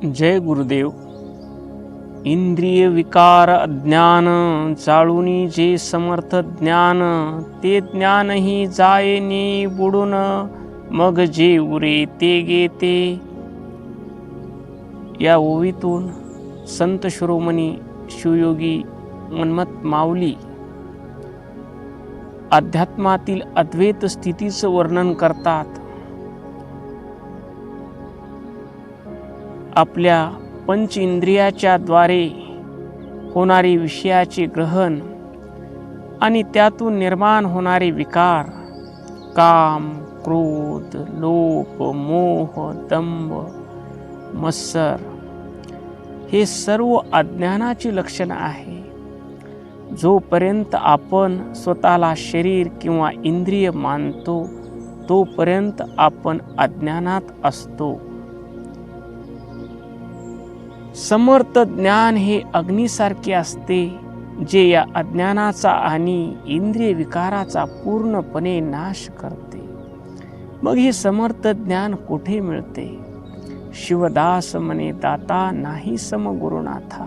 जय गुरुदेव. इंद्रिय विकार अज्ञान चाळूनी जे समर्थ ज्ञान, ते ज्ञानही जायेनी बुडून, मग जे उरे ते गेते. या ओवीतून संत शिरोमणी शिवयोगी मन्मथ माऊली अध्यात्मातील अद्वैत स्थितीचं वर्णन करतात. आपल्या पंच इंद्रियाच्या द्वारे होणारे विषयाचे ग्रहण आणि त्यातून निर्माण होणारे विकार, काम, क्रोध, लोभ, मोह, दंभ, मत्सर, हे सर्व अज्ञानाची लक्षण आहे. जोपर्यंत आपण स्वतःला शरीर किंवा इंद्रिय मानतो, तोपर्यंत आपण अज्ञानात असतो. समर्थ ज्ञान हे अग्नीसारखे असते, जे या अज्ञानाचा आणि इंद्रिय विकाराचा पूर्णपणे नाश करते. मग हे समर्थ ज्ञान कुठे मिळते? शिवदास म्हणे, दाता नाही सम गुरुनाथा.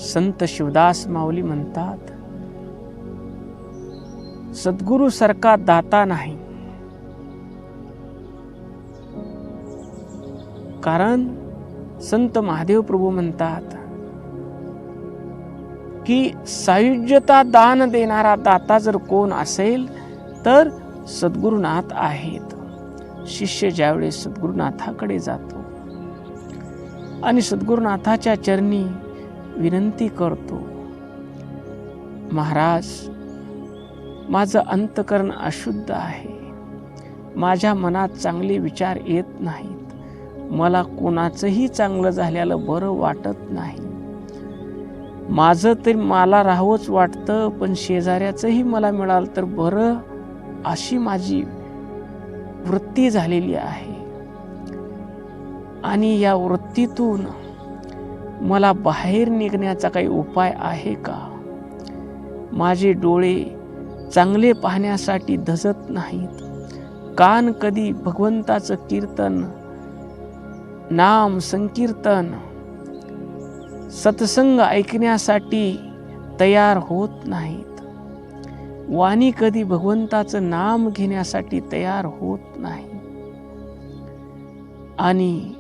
संत शिवदास माऊली म्हणतात, सद्गुरु सारखा दाता नाही. कारण संत महादेव प्रभू म्हणतात की सायुज्यता दान देणारा दाता जर कोण असेल तर सद्गुरुनाथ आहेत. शिष्य ज्यावेळेस सद्गुरुनाथाकडे जातो आणि सद्गुरुनाथाच्या चरणी विनंती करतो, महाराज, माझं अंतकरण अशुद्ध आहे, माझ्या मनात चांगले विचार येत नाहीत, मला कोणाचंही चांगलं झालेलं बरं वाटत नाही, माझं तरी मला राहावंच वाटतं, पण शेजाऱ्याचंही मला मिळालं तर बरं, अशी माझी वृत्ती झालेली आहे. आणि या वृत्तीतून मला बाहेर निघण्याचा काही उपाय आहे का? माझे डोळे चांगले पाहण्यासाठी धजत नाहीत, कान कधी भगवंताचं कीर्तन, नाम संकीर्तन, सत्संग ऐकण्यासाठी तयार होत नाहीत, वाणी कधी भगवंताचं नाम घेण्यासाठी तयार होत नाही, आणि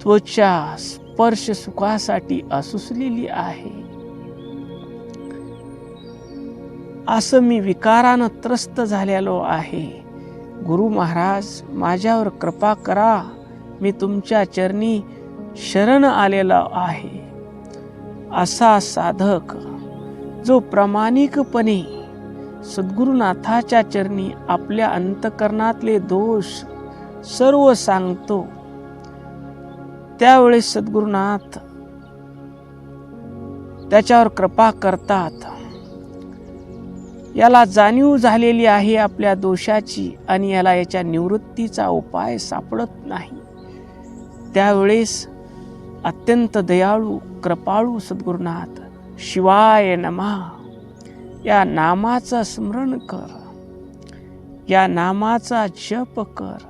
त्वचा स्पर्श सुखासाठी असुसलेली आहे. असं मी विकारानं त्रस्त झालेलो आहे. गुरु महाराज, माझ्यावर कृपा करा, मी तुमच्या चरणी शरण आलेला आहे. असा साधक जो प्रामाणिकपणे सद्गुरुनाथाच्या चरणी आपल्या अंतकरणातले दोष सर्व सांगतो, त्यावेळेस सद्गुरुनाथ त्याच्यावर कृपा करतात. याला जाणीव झालेली आहे आपल्या दोषाची आणि याला याच्या निवृत्तीचा उपाय सापडत नाही. त्यावेळेस अत्यंत दयाळू कृपाळू सद्गुरुनाथ, शिवाय नमः, या नामाचं स्मरण कर, या नामाचा जप कर.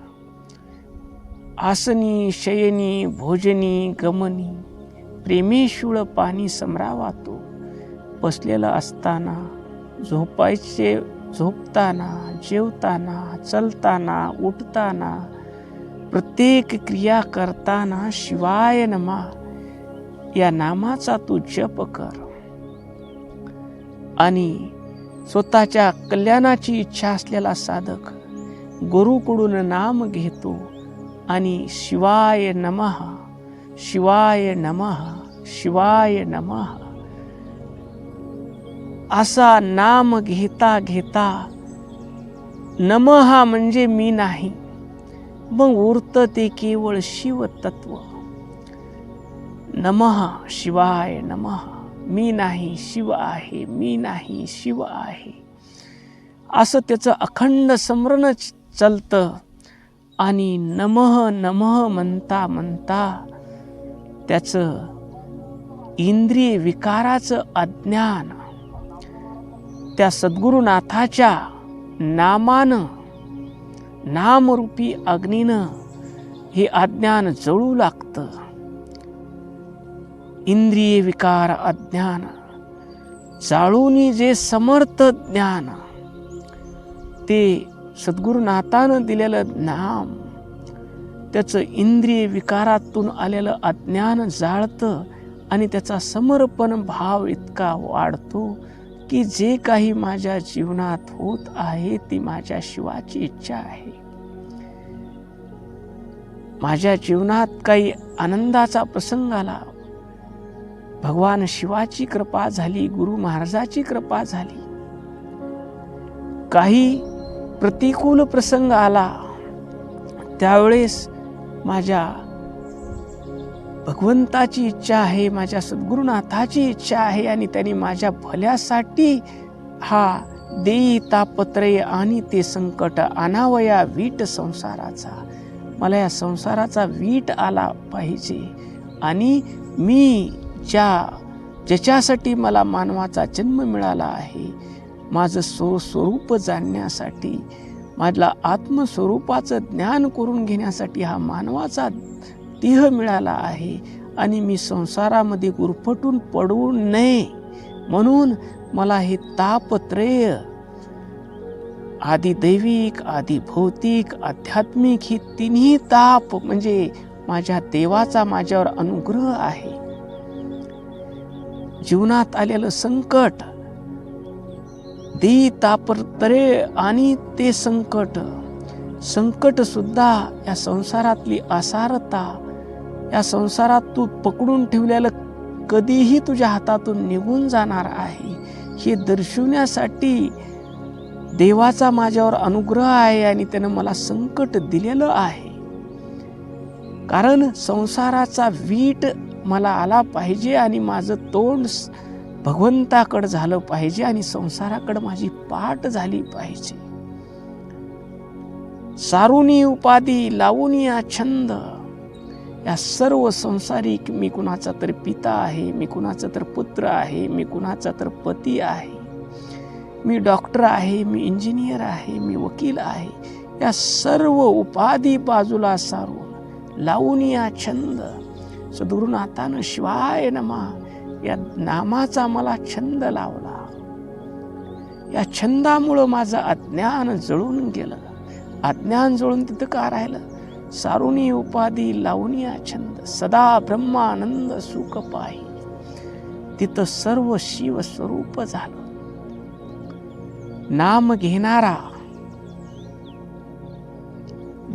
आसनी शयनी भोजनी गमनी, प्रेमेशूळ पाणी समरावा तो. बसलेला असताना, झोपताना, जेवताना, चलताना, उठताना, प्रत्येक क्रिया करताना शिवाय नमः या नामाचा तू जप कर. आणि स्वतःच्या कल्याणाची इच्छा असलेला साधक गुरुकडून नाम घेतो आणि शिवाय नमः, शिवाय नमः, शिवाय नमः असा नाम घेता घेता, नमः म्हणजे मी नाही, मग उरतं ते केवळ शिव तत्व. नमः शिवाय नमः, मी नाही शिव आहे, मी नाही शिव आहे, असं त्याचं अखंड स्मरण चलतं. आणि नमः नमः म्हणता म्हणता त्याचं इंद्रिय विकाराचं अज्ञान त्या सद्गुरुनाथाच्या नामानं, नामरूपी अग्नीनं हे अज्ञान जळू लागतं. इंद्रिय विकार अज्ञान जाळूनी जे समर्थ ज्ञान, ते सद्गुरुनाथानं दिलेलं नाम, त्याचं इंद्रिय विकारातून आलेलं अज्ञान जाळतं आणि त्याचा समर्पण भाव इतका वाढतो की जे काही माझ्या जीवनात होत आहे ती माझ्या शिवाची इच्छा आहे. माझ्या जीवनात काही आनंदाचा प्रसंग आला, भगवान शिवाची कृपा झाली, गुरु महाराजाची कृपा झाली. काही प्रतिकूल प्रसंग आला, त्यावेळेस माझ्या भगवंताची इच्छा आहे, माझ्या सद्गुरुनाथाची इच्छा आहे आणि त्यांनी माझ्या भल्यासाठी हा देई तापत्रय आणि ते संकट आणावया वीट संसाराचा. मला या संसाराचा वीट आला पाहिजे आणि मी ज्याच्यासाठी मला मानवाचा जन्म मिळाला आहे, माझं स्वरूप जाणण्यासाठी, माझ्या आत्मस्वरूपाचं ज्ञान करून घेण्यासाठी हा मानवाचा देह मिळाला आहे आणि मी संसारामध्ये गुरफटून पडू नये म्हणून मला हे तापत्रय, आधी दैविक, आधी भौतिक, आध्यात्मिक, ही तिन्ही ताप म्हणजे माझ्या देवाचा माझ्यावर अनुग्रह आहे. जीवनात आलेलं संकट, देई तापत्रय आणि ते संकट सुद्धा या संसारातली आसारता, या संसारात तू पकडून ठेवलेलं कधीही तुझ्या हातातून निघून जाणार आहे हे दर्शवण्यासाठी देवाचा माझ्यावर अनुग्रह आहे आणि त्यानं मला संकट दिलेलं आहे. कारण संसाराचा वीट मला आला पाहिजे आणि माझं तोंड भगवंताकडे झालं पाहिजे आणि संसाराकडे माझी पाठ झाली पाहिजे. सारुनी उपाधी लावूनी छंद, या सर्व संसारिक, मी कुणाचा तर पिता आहे, मी कुणाचा तर पुत्र आहे, मी कुणाचा तर पती आहे, मी डॉक्टर आहे, मी इंजिनियर आहे, मी वकील आहे, या सर्व उपाधी बाजूला सारून लावूनी छंद, सद्गुरुनाथानं शिवाय नमा या नामाचा मला छंद लावला. या छंदामुळं माझं अज्ञान जळून गेलं. अज्ञान जळून तिथं का राहिलं? सारुनी उपाधी लावूनी छंद, सदा ब्रह्मानंद सुख पाही, तिथं सर्व शिव स्वरूप झालं. नाम घेणारा,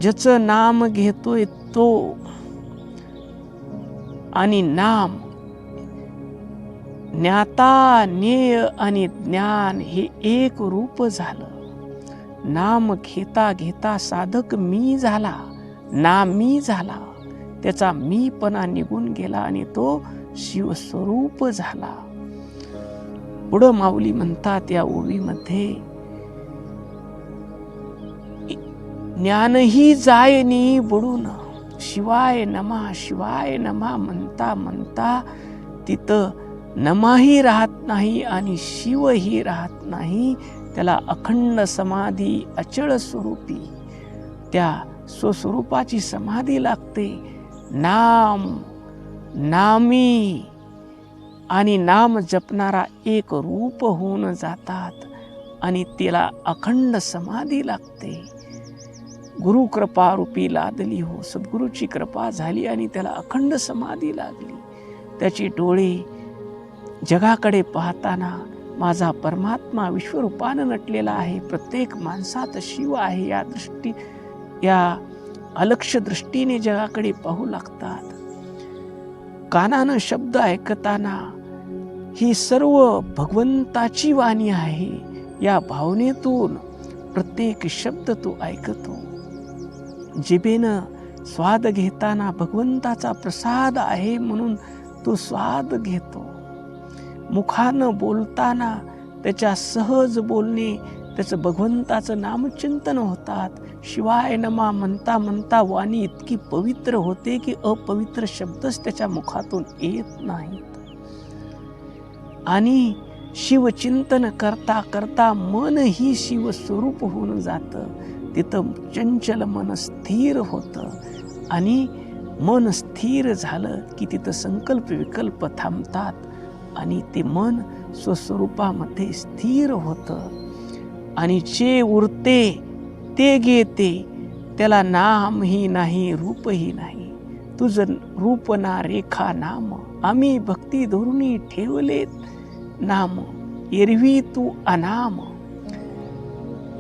ज्याचं नाम घेतोय तो, आणि नाम ज्ञाता, ज्ञेय आणि ज्ञान हे एक रूप झालं. नाम घेता घेता साधक मी झाला, नामी झाला, त्याचा मीपणा निघून गेला आणि तो शिवस्वरूप झाला. पुढं माऊली म्हणतात या ओवीमध्ये, ज्ञानही जायनी बुडून, शिवाय नमा शिवाय नमा म्हणता म्हणता तिथं नमाही राहत नाही आणि शिवही राहत नाही. त्याला अखंड समाधी, अचळ स्वरूपी त्या स्वस्वरूपाची समाधी लागते. नाम, नामी आणि नाम जपणारा एक रूप होऊन जातात आणि तिला अखंड समाधी लागते. गुरु कृपा रूपी लादली हो, सद्गुरूची कृपा झाली आणि त्याला अखंड समाधी लागली. त्याची डोळे जगाकडे पाहताना माझा परमात्मा विश्वरूपानं नटलेला आहे, प्रत्येक माणसात शिव आहे या अलक्ष दृष्टीने जगाकडे पाहू लागतात. कानानं शब्द ऐकताना ही सर्व भगवंताची वाणी आहे या भावनेतून प्रत्येक शब्द तो ऐकतो. जिभेनं स्वाद घेताना भगवंताचा प्रसाद आहे म्हणून तो स्वाद घेतो. मुखानं बोलताना त्याच्या सहज बोलणे, त्याचं भगवंताचं नामचिंतन होतात. शिवाय नमा म्हणता म्हणता वाणी इतकी पवित्र होते की अपवित्र शब्दच त्याच्या मुखातून येत नाहीत. आणि शिवचिंतन करता करता मन ही शिवस्वरूप होऊन जातं. तिथं चंचल मन स्थिर होतं आणि मन स्थिर झालं की तिथं संकल्प विकल्प थांबतात आणि ते मन स्वस्वरूपामध्ये स्थिर होतं आणि जे उरते ते गेते, त्याला नामही नाही रूपही नाही. तुझं रूप ना रेखा नाम, आम्ही भक्ती धोरुणी ठेवलेत नाम, एरवी तू अनाम.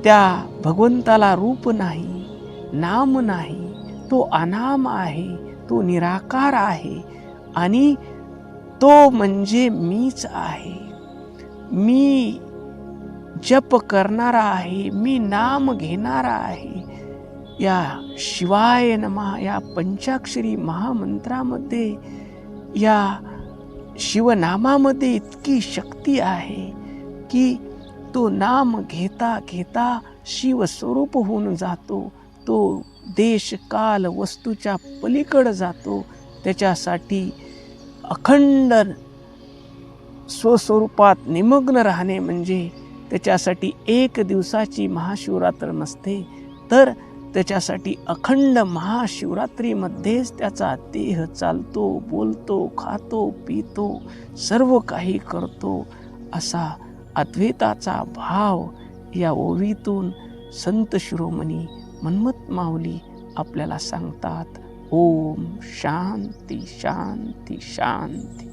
त्या भगवंताला रूप नाही, नाम नाही, तो अनाम आहे, तो निराकार आहे आणि तो म्हणजे मीच आहे. मी जप करणारा आहे, मी नाम घेणारा आहे. या शिवाय नमः या पंचाक्षरी महामंत्रामध्ये, या शिवनामामध्ये इतकी शक्ती आहे की तो नाम घेता घेता शिवस्वरूप होऊन जातो. तो देश काल वस्तूच्या पलीकडे जातो. त्याच्यासाठी अखंड स्वस्वरूपात निमग्न राहणे म्हणजे त्याच्यासाठी एक दिवसाची महाशिवरात्र नसते, तर त्याच्यासाठी अखंड महाशिवरात्रीमध्येच त्याचा देह चालतो, बोलतो, खातो, पितो, सर्व काही करतो. असा अद्वैताचा भाव या ओवीतून संत शिरोमणी मन्मथ माऊली आपल्याला सांगतात. ओम शांती शांती शांती.